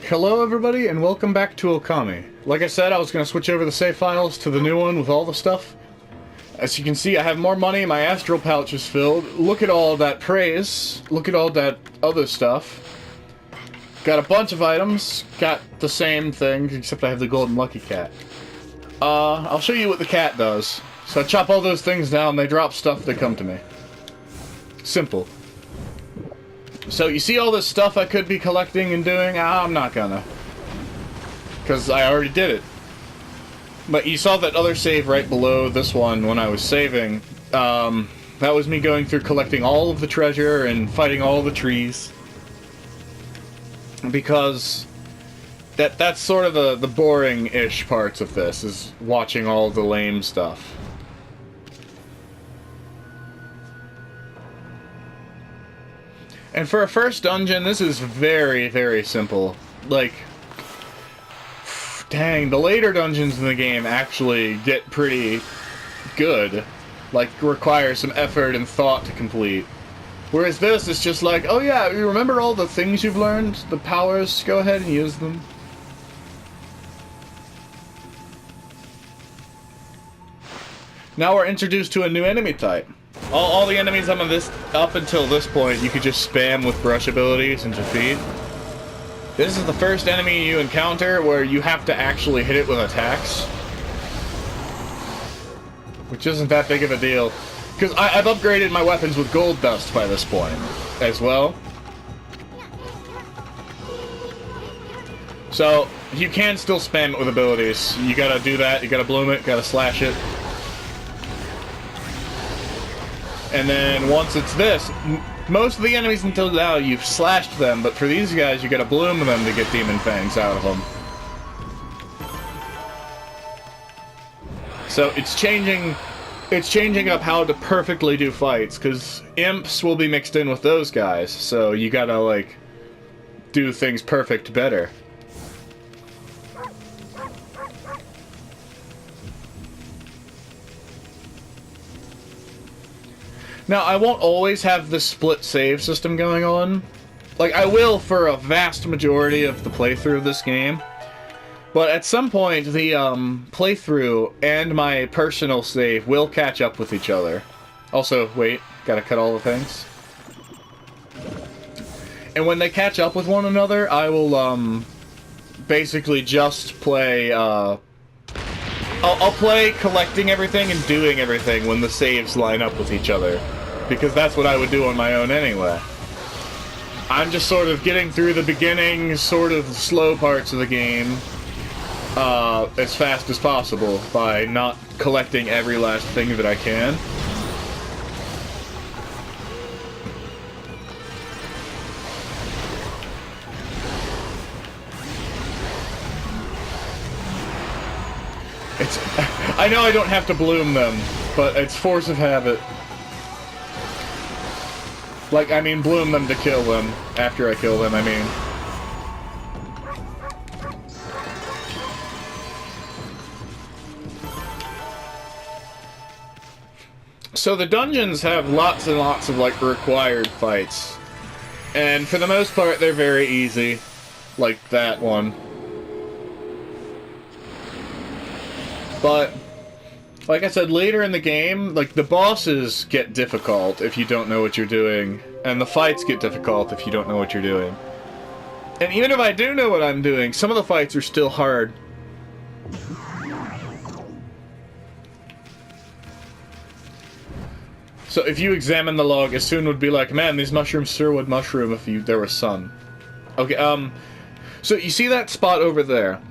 Hello everybody and welcome back to ŌKAMI. Like I said, I was going to switch over the save files to the new one with all the stuff. As you can see, I have more money, my astral pouch is filled. Look at all that praise. Look at all that other stuff. Got a bunch of items. Got the same thing, except I have the golden lucky cat. I'll show you what the cat does. So I chop all those things down, they drop stuff, they come to me. Simple. So you see all this stuff I could be collecting and doing? I'm not gonna. Because I already did it. But you saw that other save right below this one when I was saving. That was me going through collecting all of the treasure and fighting all the trees. Because that's sort of the boring-ish parts of this, is watching all the lame stuff. And for a first dungeon, this is very, very simple. Like, dang, the later dungeons in the game actually get pretty good. Like, require some effort and thought to complete. Whereas this is just like, oh yeah, you remember all the things you've learned? The powers, go ahead and use them. Now we're introduced to a new enemy type. All the enemies up until this point, you could just spam with brush abilities and defeat. This is the first enemy you encounter where you have to actually hit it with attacks. Which isn't that big of a deal. Because I've upgraded my weapons with gold dust by this point, as well. So, you can still spam it with abilities. You gotta do that, you gotta bloom it, gotta slash it. And then once it's this, most of the enemies until now you've slashed them, but for these guys you gotta bloom them to get demon fangs out of them. So it's changing up how to perfectly do fights, because imps will be mixed in with those guys, so you gotta like do things perfect better. Now, I won't always have this split save system going on. Like, I will for a vast majority of the playthrough of this game. But at some point, the playthrough and my personal save will catch up with each other. Also, wait, gotta cut all the things. And when they catch up with one another, I will basically just play I'll play collecting everything and doing everything when the saves line up with each other. Because that's what I would do on my own anyway. I'm just sort of getting through the beginning, sort of slow parts of the game as fast as possible by not collecting every last thing that I can. I know I don't have to bloom them, but it's force of habit. Like, I mean, bloom them to kill them. After I kill them, I mean. So the dungeons have lots and lots of, like, required fights. And for the most part, they're very easy. Like that one. But, like I said, later in the game, like, the bosses get difficult if you don't know what you're doing, and the fights get difficult if you don't know what you're doing. And even if I do know what I'm doing, some of the fights are still hard. So if you examine the log, it soon would be like, man, these mushrooms sure would mushroom if there was sun. Okay, so you see that spot over there?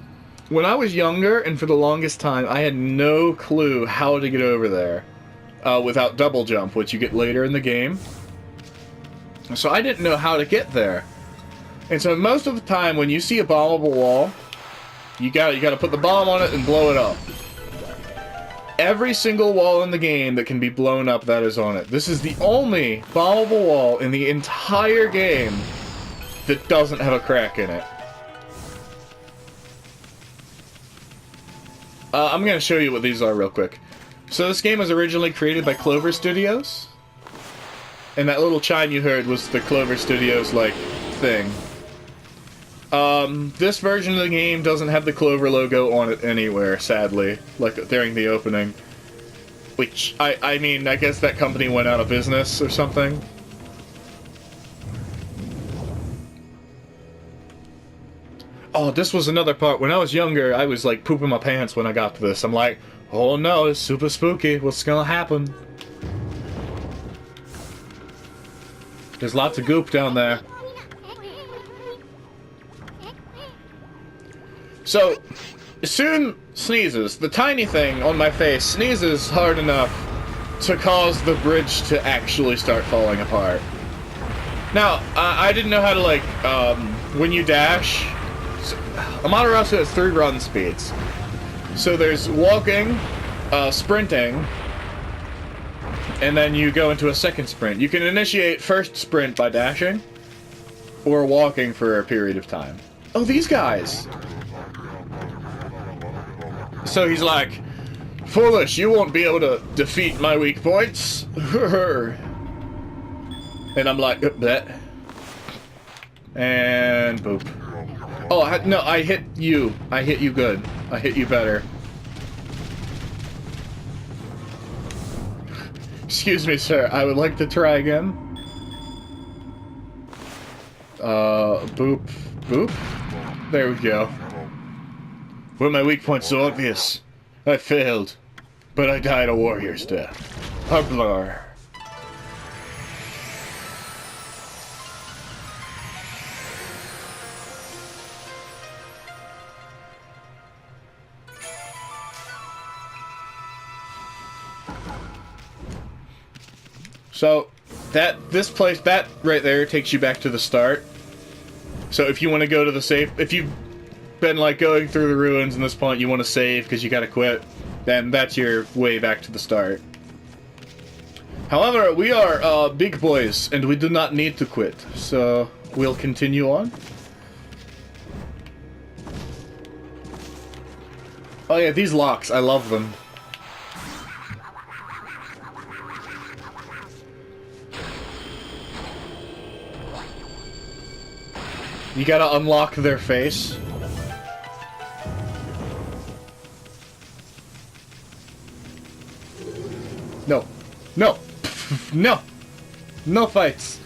When I was younger, and for the longest time, I had no clue how to get over there without double jump, which you get later in the game. So I didn't know how to get there. And so most of the time, when you see a bombable wall, you gotta put the bomb on it and blow it up. Every single wall in the game that can be blown up, that is on it. This is the only bombable wall in the entire game that doesn't have a crack in it. I'm going to show you what these are real quick. So this game was originally created by Clover Studios. And that little chime you heard was the Clover Studios, like, thing. This version of the game doesn't have the Clover logo on it anywhere, sadly, like during the opening. Which, I mean, I guess that company went out of business or something. Oh, this was another part. When I was younger, I was like pooping my pants when I got to this. I'm like, oh no, it's super spooky. What's gonna happen? There's lots of goop down there. So, soon sneezes. The tiny thing on my face sneezes hard enough to cause the bridge to actually start falling apart. Now, I didn't know how to, like, when you dash, Amaterasu has 3 run speeds. So there's walking, sprinting, and then you go into a second sprint. You can initiate first sprint by dashing, or walking for a period of time. Oh, these guys! So he's like, foolish, you won't be able to defeat my weak points. And I'm like, bet. And boop. Oh, no, I hit you. I hit you good. I hit you better. Excuse me, sir. I would like to try again. Boop. Boop. There we go. Were my weak points so obvious? I failed, but I died a warrior's death. Hublar. So, this place, that right there takes you back to the start. So if you want to go to the safe, if you've been like going through the ruins in this point, you want to save because you gotta quit, then that's your way back to the start. However, we are big boys and we do not need to quit, so we'll continue on. Oh yeah, these locks, I love them. You gotta unlock their face. No. No. No. No fights.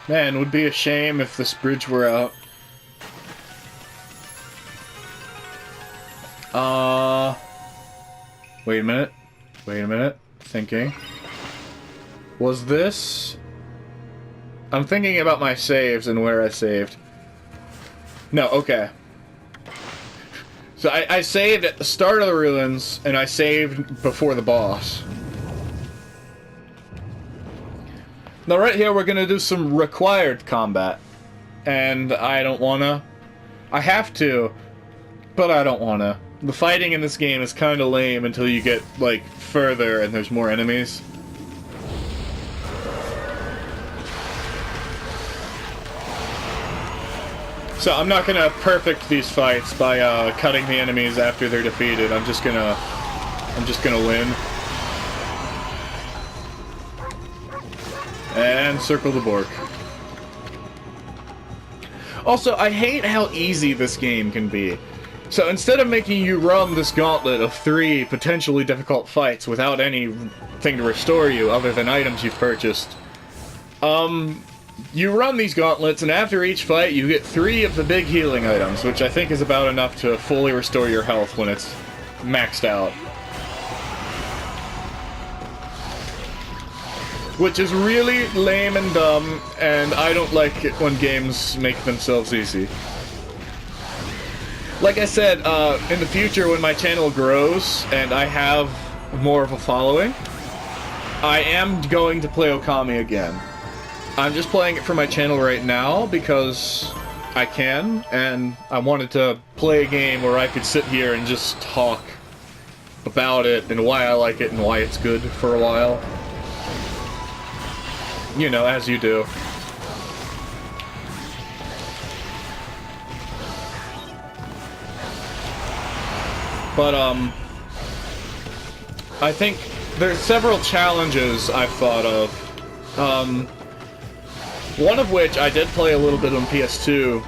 Man, it would be a shame if this bridge were out. Wait a minute. Wait a minute. Thinking. Was this... I'm thinking about my saves and where I saved. No, okay. So I saved at the start of the ruins, and I saved before the boss. Now right here we're gonna do some required combat. And I don't wanna. I have to, but I don't wanna. The fighting in this game is kinda lame until you get, like, further and there's more enemies. So I'm not gonna perfect these fights by cutting the enemies after they're defeated. I'm just gonna win. And circle the Bork. Also, I hate how easy this game can be. So instead of making you run this gauntlet of 3 potentially difficult fights without anything to restore you other than items you've purchased, you run these gauntlets, and after each fight, you get 3 of the big healing items, which I think is about enough to fully restore your health when it's maxed out. Which is really lame and dumb, and I don't like it when games make themselves easy. Like I said, in the future when my channel grows, and I have more of a following, I am going to play ŌKAMI again. I'm just playing it for my channel right now because I can, and I wanted to play a game where I could sit here and just talk about it and why I like it and why it's good for a while. You know, as you do. But, I think there's several challenges I've thought of. One of which I did play a little bit on PS2,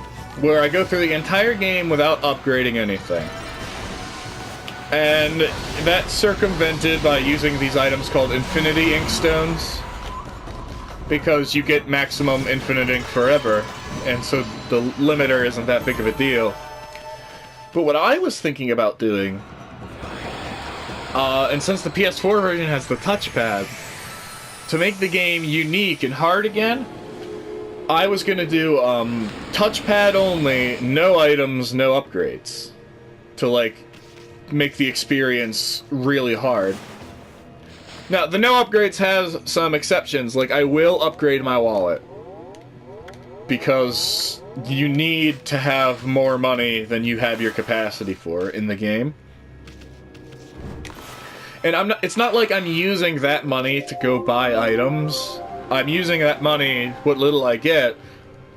where I go through the entire game without upgrading anything. And that's circumvented by using these items called Infinity Ink Stones, because you get maximum infinite ink forever, and so the limiter isn't that big of a deal. But what I was thinking about doing, and since the PS4 version has the touchpad, to make the game unique and hard again, I was gonna do touchpad only, no items, no upgrades, to like make the experience really hard. Now, the no upgrades has some exceptions, like I will upgrade my wallet, because you need to have more money than you have your capacity for in the game. And it's not like I'm using that money to go buy items. I'm using that money, what little I get,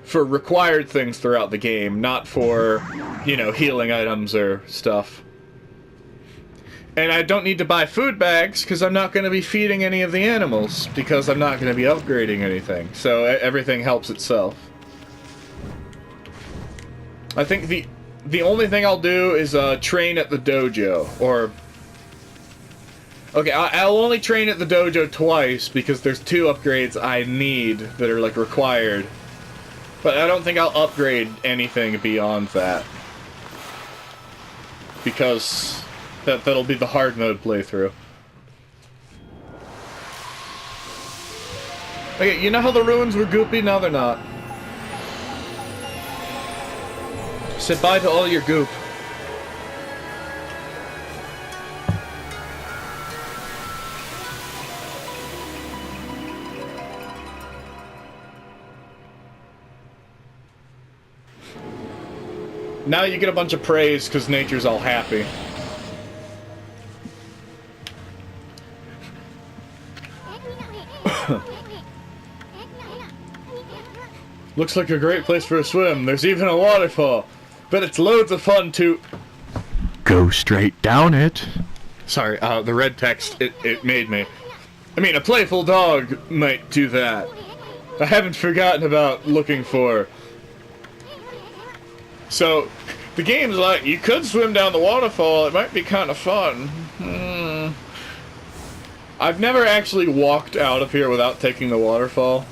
for required things throughout the game, not for, you know, healing items or stuff. And I don't need to buy food bags, because I'm not going to be feeding any of the animals, because I'm not going to be upgrading anything. So everything helps itself. I think the only thing I'll do is train at the dojo, or... Okay, I'll only train at the dojo twice, because there's 2 upgrades I need that are, like, required. But I don't think I'll upgrade anything beyond that. Because... That'll be the hard mode playthrough. Okay, you know how the ruins were goopy? Now they're not. Say bye to all your goop. Now you get a bunch of praise because nature's all happy. Looks like a great place for a swim. There's even a waterfall. But it's loads of fun to... go straight down it. Sorry, the red text, it made me. I mean, a playful dog might do that. I haven't forgotten about looking for... So, the game's like, you could swim down the waterfall. It might be kind of fun. I've never actually walked out of here without taking the waterfall.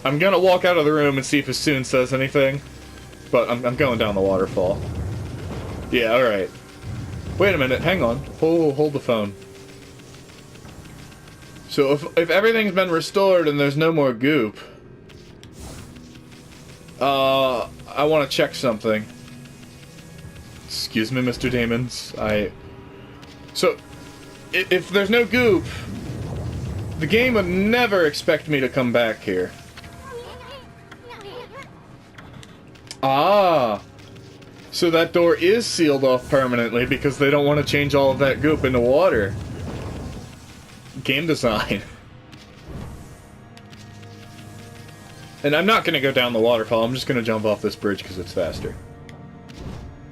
I'm gonna walk out of the room and see if Asun says anything. But I'm going down the waterfall. Yeah, alright. Wait a minute, hang on. Hold the phone. So if everything's been restored and there's no more goop... I want to check something. Excuse me, Mr. Damons. So, if there's no goop, the game would never expect me to come back here. Ah! So that door is sealed off permanently because they don't want to change all of that goop into water. Game design. And I'm not going to go down the waterfall, I'm just going to jump off this bridge because it's faster.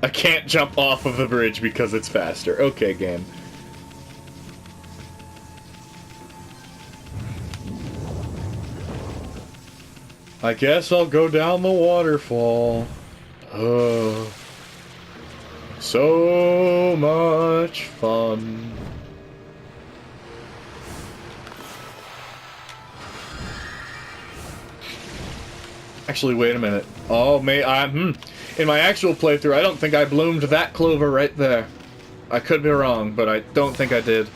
I can't jump off of the bridge because it's faster. Okay, game. I guess I'll go down the waterfall. Oh. So much fun. Actually, wait a minute. Oh, in my actual playthrough, I don't think I bloomed that clover right there. I could be wrong, but I don't think I did.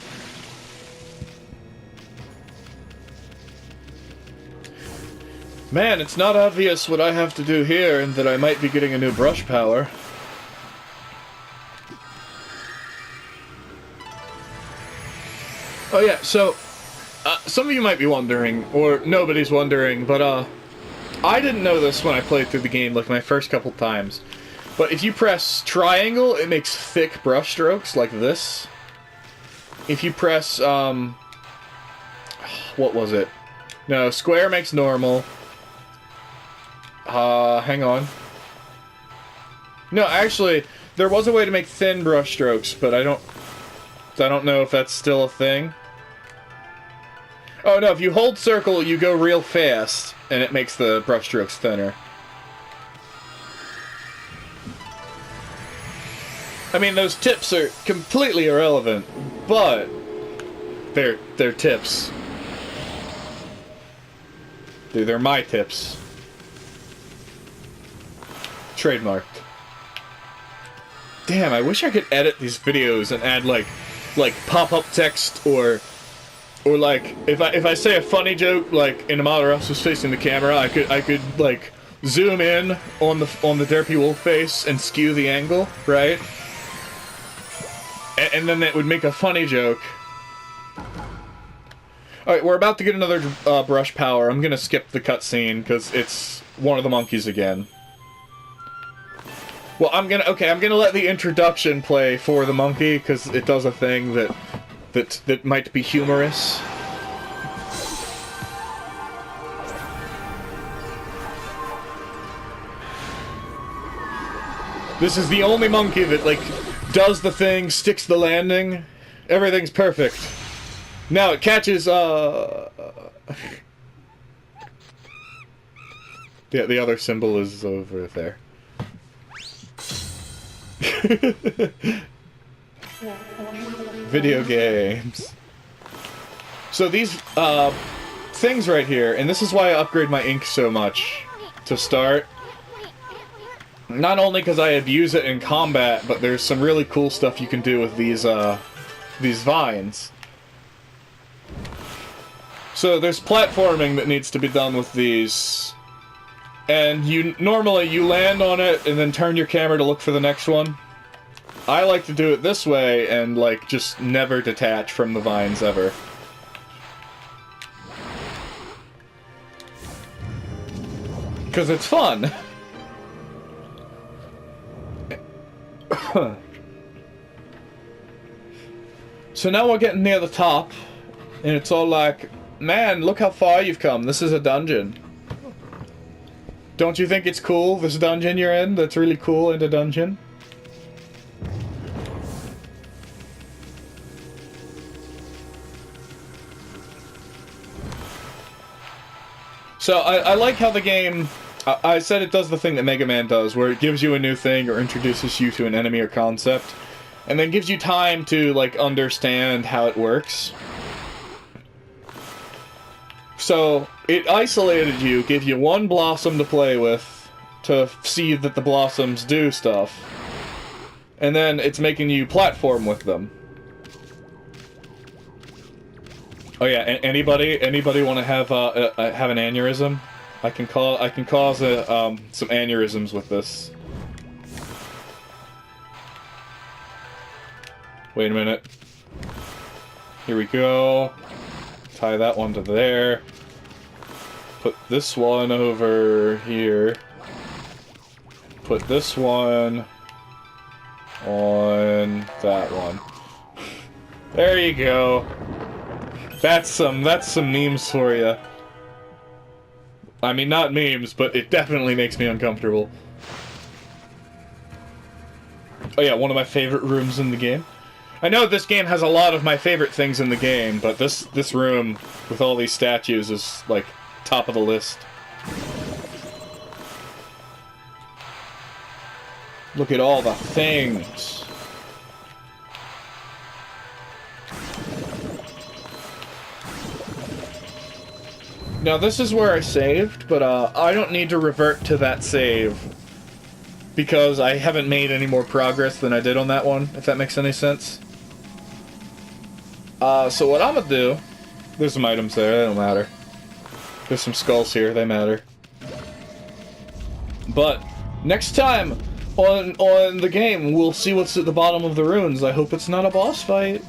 Man, it's not obvious what I have to do here, and that I might be getting a new brush power. Oh yeah, so, some of you might be wondering, or nobody's wondering, but I didn't know this when I played through the game, like my first couple times. But if you press triangle, it makes thick brush strokes, like this. If you press, what was it? No, square makes normal. Hang on. No, actually, there was a way to make thin brush strokes, but I don't know if that's still a thing. Oh no, if you hold circle, you go real fast, and it makes the brushstrokes thinner. I mean, those tips are completely irrelevant, but they're tips. They're my tips. Trademarked. Damn, I wish I could edit these videos and add like pop-up text or like if I say a funny joke like in Amaterasu was facing the camera, I could like zoom in on the derpy wolf face and skew the angle, right? And then that would make a funny joke. Alright, we're about to get another brush power. I'm gonna skip the cutscene because it's one of the monkeys again. Well, I'm gonna let the introduction play for the monkey because it does a thing that might be humorous. This is the only monkey that, like, does the thing, sticks the landing. Everything's perfect. Now it catches, Yeah, the other symbol is over there. Video games. So these, things right here, and this is why I upgrade my ink so much to start. Not only because I abuse it in combat, but there's some really cool stuff you can do with these vines. So there's platforming that needs to be done with these. And normally you land on it and then turn your camera to look for the next one. I like to do it this way and, like, just never detach from the vines ever. Because it's fun. So now we're getting near the top, and it's all like, man, look how far you've come. This is a dungeon. Don't you think it's cool, this dungeon you're in? That's really cool in the dungeon. So I like how the game... I said it does the thing that Mega Man does, where it gives you a new thing or introduces you to an enemy or concept, and then gives you time to, like, understand how it works. So, it isolated you, gave you one blossom to play with, to see that the blossoms do stuff, and then it's making you platform with them. Oh yeah, anybody want to have an aneurysm? I can cause some aneurysms with this. Wait a minute. Here we go. Tie that one to there. Put this one over here. Put this one on that one. There you go. That's some memes for you. I mean, not memes, but it definitely makes me uncomfortable. Oh yeah, one of my favorite rooms in the game. I know this game has a lot of my favorite things in the game, but this room with all these statues is, like, top of the list. Look at all the things. Now this is where I saved, but I don't need to revert to that save because I haven't made any more progress than I did on that one, if that makes any sense. So what I'm gonna do... There's some items there, they don't matter. There's some skulls here, they matter. But next time on the game, we'll see what's at the bottom of the ruins. I hope it's not a boss fight.